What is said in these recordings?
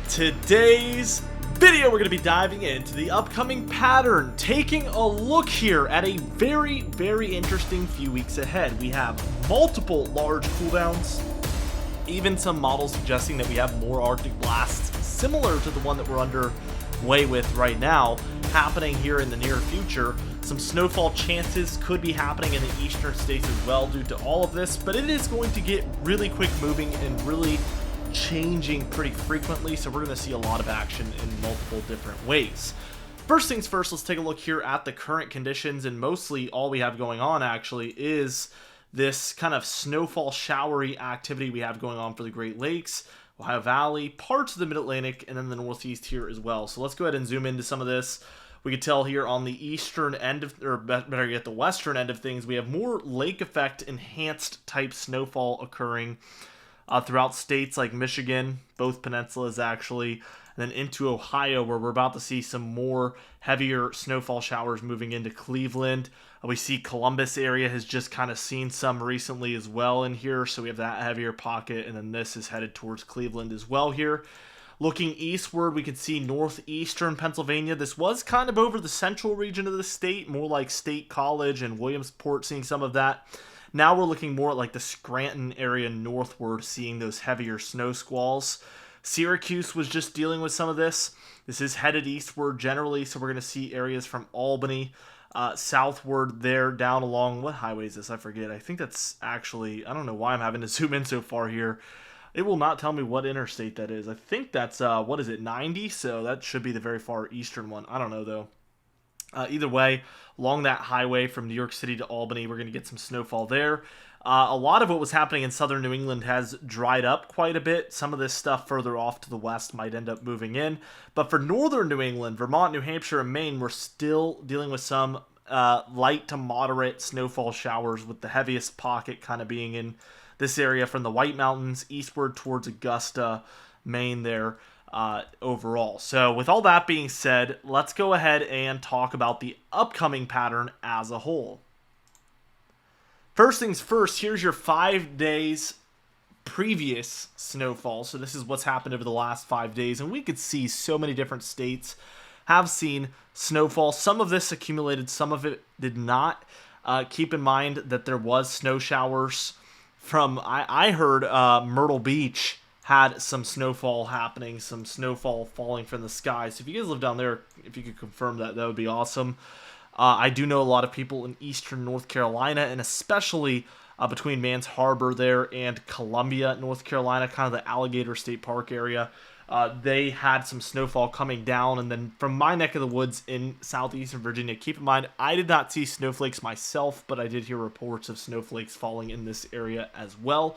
Today's video, we're going to be diving into the upcoming pattern, taking a look here at a very interesting few weeks ahead. We have multiple large cooldowns, even some models suggesting that we have more Arctic blasts similar to the one that we're underway with right now happening here in the near future. Some snowfall chances could be happening in the eastern states as well due to all of this, but it is going to get really quick moving and really changing pretty frequently, so we're going to see a lot of action in multiple different ways. First things first, let's take a look here at the current conditions, and mostly all we have going on actually is this kind of snowfall showery activity we have going on for the Great Lakes, Ohio Valley, parts of the Mid-Atlantic, and then the Northeast here as well. So let's go ahead and zoom into some of this. We can tell here on the eastern end of, or better yet, the western end of things, we have more lake effect enhanced type snowfall occurring throughout states like Michigan, both peninsulas actually, and then into Ohio, where we're about to see some more heavier snowfall showers moving into Cleveland. We see Columbus area has just kind of seen some recently as well in here, so we have that heavier pocket, and then this is headed towards Cleveland as well here. Looking eastward, we can see northeastern Pennsylvania. This was kind of over the central region of the state, more like State College and Williamsport, seeing some of that. Now we're looking more at like the Scranton area northward, seeing those heavier snow squalls. Syracuse was just dealing with some of this. This is headed eastward generally, so we're going to see areas from Albany southward there, down along, what highway is this? I forget. I think that's actually, I don't know why I'm having to zoom in so far here. It will not tell me what interstate that is. I think that's, what is it, 90? So that should be the very far eastern one. I don't know, though. Either way, along that highway from New York City to Albany, we're going to get some snowfall there. A lot of what was happening in southern New England has dried up quite a bit. Some of this stuff further off to the west might end up moving in. But for northern New England, Vermont, New Hampshire, and Maine, we're still dealing with some light to moderate snowfall showers, with the heaviest pocket kind of being in this area from the White Mountains eastward towards Augusta, Maine there. Overall. So with all that being said, let's go ahead and talk about the upcoming pattern as a whole. First things first, here's your 5 days previous snowfall. So this is what's happened over the last 5 days, and we could see so many different states have seen snowfall. Some of this accumulated, some of it did not. Keep in mind that there was snow showers from, I heard Myrtle Beach had some snowfall happening, some snowfall falling from the sky. So if you guys live down there, if you could confirm that, that would be awesome. I do know a lot of people in eastern North Carolina, and especially between Mans Harbor there and Columbia, North Carolina, kind of the Alligator State Park area. They had some snowfall coming down, and then from my neck of the woods in southeastern Virginia, keep in mind, I did not see snowflakes myself, but I did hear reports of snowflakes falling in this area as well.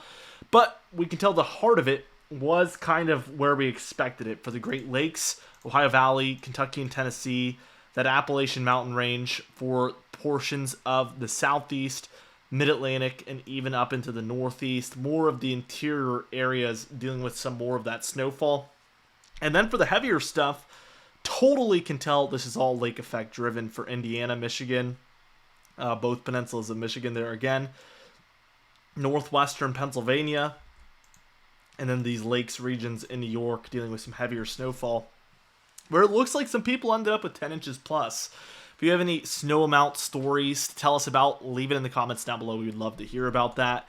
But we can tell the heart of it was kind of where we expected it for the Great Lakes, Ohio Valley, Kentucky and Tennessee, that Appalachian Mountain Range, for portions of the Southeast, Mid-Atlantic, and even up into the Northeast. More of the interior areas dealing with some more of that snowfall. And then for the heavier stuff, totally can tell this is all lake effect driven for Indiana, Michigan, both peninsulas of Michigan there again, northwestern Pennsylvania, and then these lakes regions in New York dealing with some heavier snowfall, where it looks like some people ended up with 10 inches plus. If you have any snow amount stories to tell us about, leave it in the comments down below. We would love to hear about that.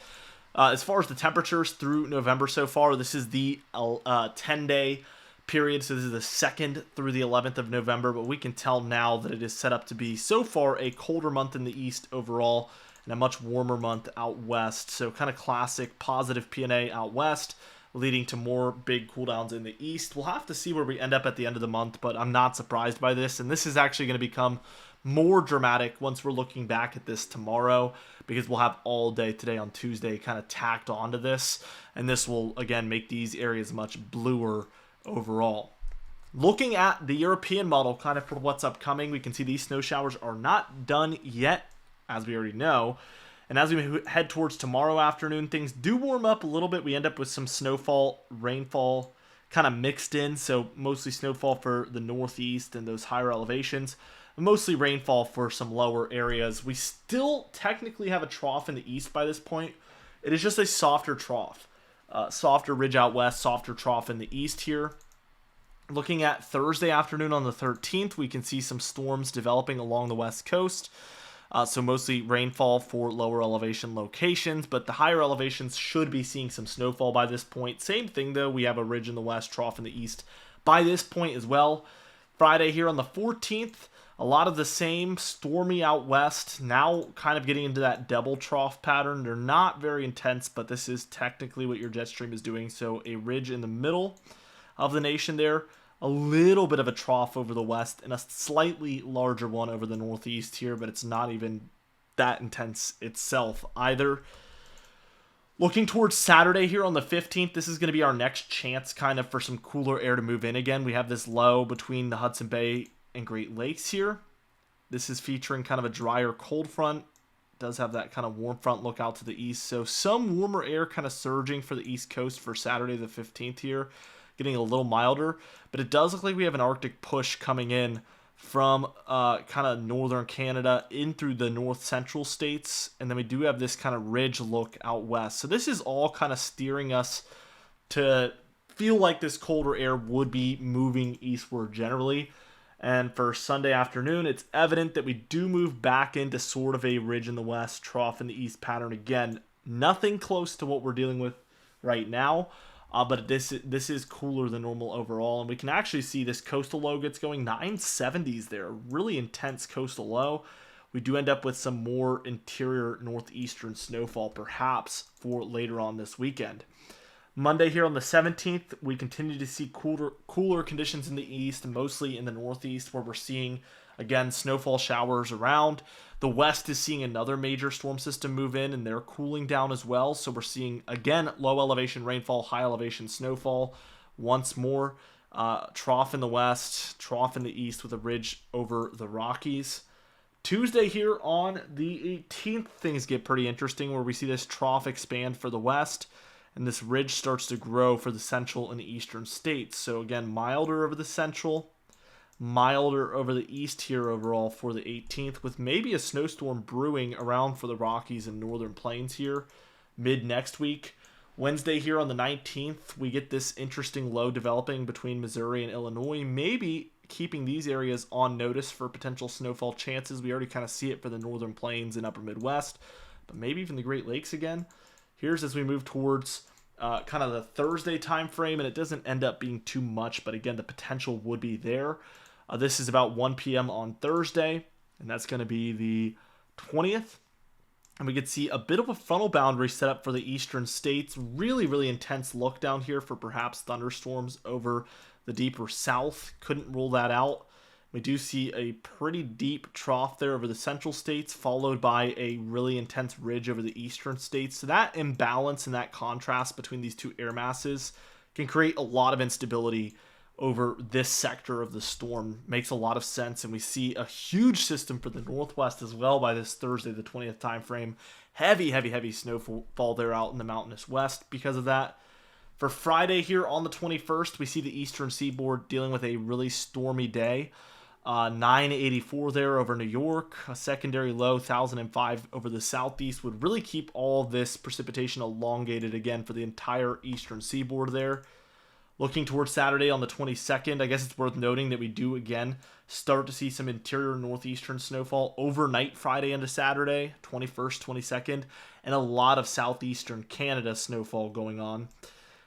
As far as the temperatures through November so far, this is the 10-day period, so this is the 2nd through the 11th of November, but we can tell now that it is set up to be, so far, a colder month in the east overall, and a much warmer month out west. So kind of classic positive P&A out west, leading to more big cooldowns in the east. We'll have to see where we end up at the end of the month, but I'm not surprised by this, and this is actually going to become more dramatic once we're looking back at this tomorrow, because we'll have all day today on Tuesday kind of tacked onto this, and this will, again, make these areas much bluer overall. Looking at the European model kind of for what's upcoming, we can see these snow showers are not done yet, as we already know. And as we head towards tomorrow afternoon, things do warm up a little bit. We end up with some snowfall, rainfall kind of mixed in. So mostly snowfall for the northeast and those higher elevations. Mostly rainfall for some lower areas. We still technically have a trough in the east by this point. It is just a softer trough. Softer ridge out west, softer trough in the east here. Looking at Thursday afternoon on the 13th, we can see some storms developing along the west coast. So mostly rainfall for lower elevation locations, but the higher elevations should be seeing some snowfall by this point. Same thing though, we have a ridge in the west, trough in the east by this point as well. Friday here on the 14th, a lot of the same, stormy out west, now kind of getting into that double trough pattern. They're not very intense, but this is technically what your jet stream is doing. So a ridge in the middle of the nation there, a little bit of a trough over the west, and a slightly larger one over the northeast here, but it's not even that intense itself either. Looking towards Saturday here on the 15th, this is going to be our next chance kind of for some cooler air to move in again. We have this low between the Hudson Bay and Great Lakes here. This is featuring kind of a drier cold front. It does have that kind of warm front look out to the east. So some warmer air kind of surging for the East Coast for Saturday the 15th here, getting a little milder. But it does look like we have an Arctic push coming in from kind of northern Canada in through the north central states, and then we do have this kind of ridge look out west. So this is all kind of steering us to feel like this colder air would be moving eastward generally. And for Sunday afternoon, it's evident that we do move back into sort of a ridge in the west, trough in the east pattern again. Nothing close to what we're dealing with right now. But this is cooler than normal overall, and we can actually see this coastal low gets going 970s there. Really intense coastal low. We do end up with some more interior northeastern snowfall perhaps for later on this weekend. Monday here on the 17th, we continue to see cooler conditions in the east, mostly in the northeast, where we're seeing, again, snowfall showers around. The west is seeing another major storm system move in, and they're cooling down as well. So we're seeing, again, low elevation rainfall, high elevation snowfall once more. Trough in the west, trough in the east with a ridge over the Rockies. Tuesday here on the 18th, things get pretty interesting where we see this trough expand for the west, and this ridge starts to grow for the central and eastern states. So again, milder over the central, milder over the east here overall for the 18th, with maybe a snowstorm brewing around for the Rockies and northern plains here mid next week. Wednesday here on the 19th, we get this interesting low developing between Missouri and Illinois, maybe keeping these areas on notice for potential snowfall chances. We already kind of see it for the northern plains and upper Midwest, but maybe even the Great Lakes again. Here's as we move towards kind of the Thursday time frame, and it doesn't end up being too much, but again, the potential would be there. This is about 1 p.m. on Thursday, and that's going to be the 20th. And we could see a bit of a frontal boundary set up for the eastern states. Really, really intense look down here for perhaps thunderstorms over the deeper south. Couldn't rule that out. We do see a pretty deep trough there over the central states, followed by a really intense ridge over the eastern states. So that imbalance and that contrast between these two air masses can create a lot of instability over this sector of the storm. Makes a lot of sense, and we see a huge system for the northwest as well by this Thursday, the 20th time frame. Heavy, heavy, heavy snowfall there out in the mountainous west because of that. For Friday here on the 21st, we see the eastern seaboard dealing with a really stormy day. 984 there over New York, a secondary low 1005 over the southeast would really keep all this precipitation elongated again for the entire eastern seaboard there. Looking towards Saturday on the 22nd, I guess it's worth noting that we do again start to see some interior northeastern snowfall overnight Friday into Saturday, 21st, 22nd, and a lot of southeastern Canada snowfall going on.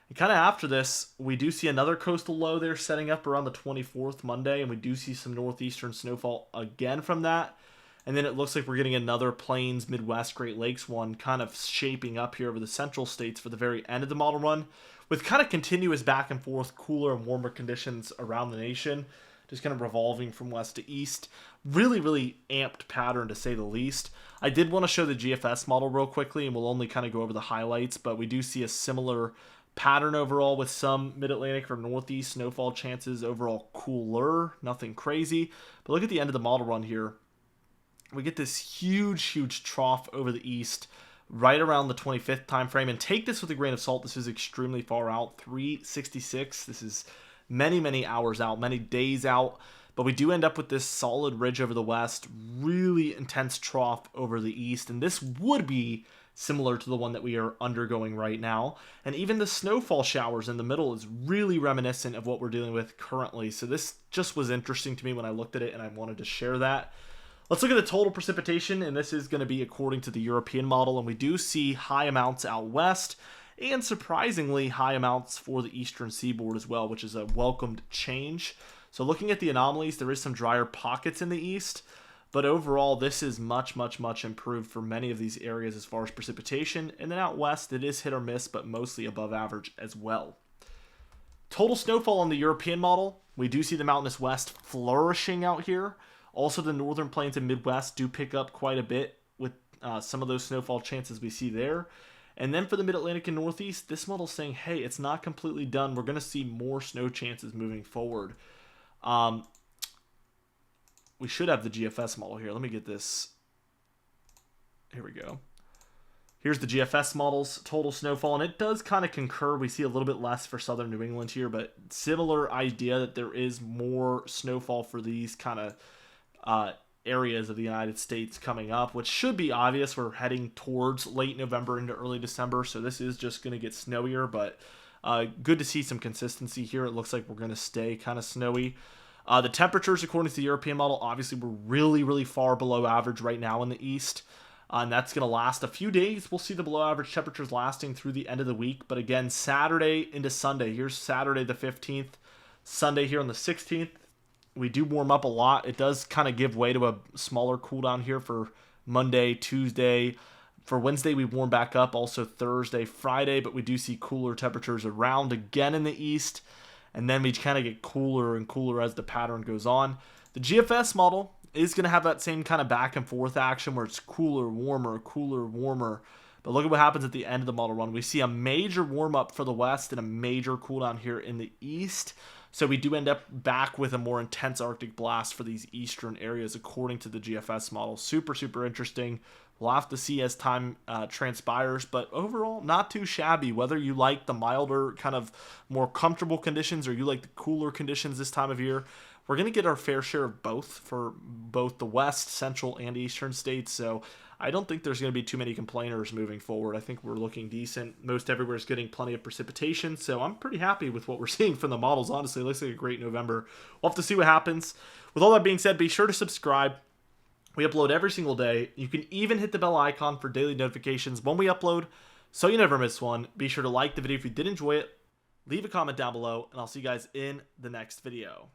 And kind of after this, we do see another coastal low there setting up around the 24th Monday, and we do see some northeastern snowfall again from that. And then it looks like we're getting another Plains, Midwest, Great Lakes one kind of shaping up here over the central states for the very end of the model run, with kind of continuous back and forth cooler and warmer conditions around the nation, just kind of revolving from west to east. Really, really amped pattern to say the least. I did want to show the GFS model real quickly, and we'll only kind of go over the highlights, but we do see a similar pattern overall with some mid-Atlantic or northeast snowfall chances. Overall cooler, nothing crazy. But look at the end of the model run here. We get this huge, huge trough over the east right around the 25th time frame. And take this with a grain of salt. This is extremely far out, 366. This is many, many hours out, many days out. But we do end up with this solid ridge over the west, really intense trough over the east. And this would be similar to the one that we are undergoing right now. And even the snowfall showers in the middle is really reminiscent of what we're dealing with currently. So this just was interesting to me when I looked at it, and I wanted to share that. Let's look at the total precipitation, and this is going to be according to the European model, and we do see high amounts out west, and surprisingly high amounts for the eastern seaboard as well, which is a welcomed change. So looking at the anomalies, there is some drier pockets in the east, but overall this is much improved for many of these areas as far as precipitation. And then out west it is hit or miss, but mostly above average as well. Total snowfall on the European model, we do see the mountainous west flourishing out here. Also the northern plains and Midwest do pick up quite a bit with some of those snowfall chances we see there. And then for the Mid-Atlantic and Northeast, this model's saying, hey, it's not completely done. We're going to see more snow chances moving forward. We should have the GFS model here. Let me get this. Here we go. Here's the GFS models, total snowfall, and it does kind of concur. We see a little bit less for southern New England here, but similar idea that there is more snowfall for these kind of areas of the United States coming up, which should be obvious. We're heading towards late November into early December, so this is just going to get snowier, but good to see some consistency here. It looks like we're going to stay kind of snowy. The temperatures, according to the European model, obviously we're really far below average right now in the east, and that's going to last a few days. We'll see the below average temperatures lasting through the end of the week, but again, Saturday into Sunday. Here's Saturday the 15th, Sunday here on the 16th. We do warm up a lot. It does kind of give way to a smaller cool down here for Monday, Tuesday. For Wednesday, we warm back up. Also Thursday, Friday, but we do see cooler temperatures around again in the east. And then we kind of get cooler and cooler as the pattern goes on. The GFS model is going to have that same kind of back and forth action where it's cooler, warmer, cooler, warmer. But look at what happens at the end of the model run. We see a major warm up for the west and a major cool down here in the east. So we do end up back with a more intense Arctic blast for these eastern areas according to the GFS model. Super interesting. We'll have to see as time transpires, but overall, not too shabby. Whether you like the milder, kind of more comfortable conditions or you like the cooler conditions this time of year, we're going to get our fair share of both for both the west, central, and eastern states. So I don't think there's going to be too many complainers moving forward. I think we're looking decent. Most everywhere is getting plenty of precipitation, so I'm pretty happy with what we're seeing from the models. Honestly, it looks like a great November. We'll have to see what happens. With all that being said, be sure to subscribe. We upload every single day. You can even hit the bell icon for daily notifications when we upload, so you never miss one. Be sure to like the video if you did enjoy it. Leave a comment down below, and I'll see you guys in the next video.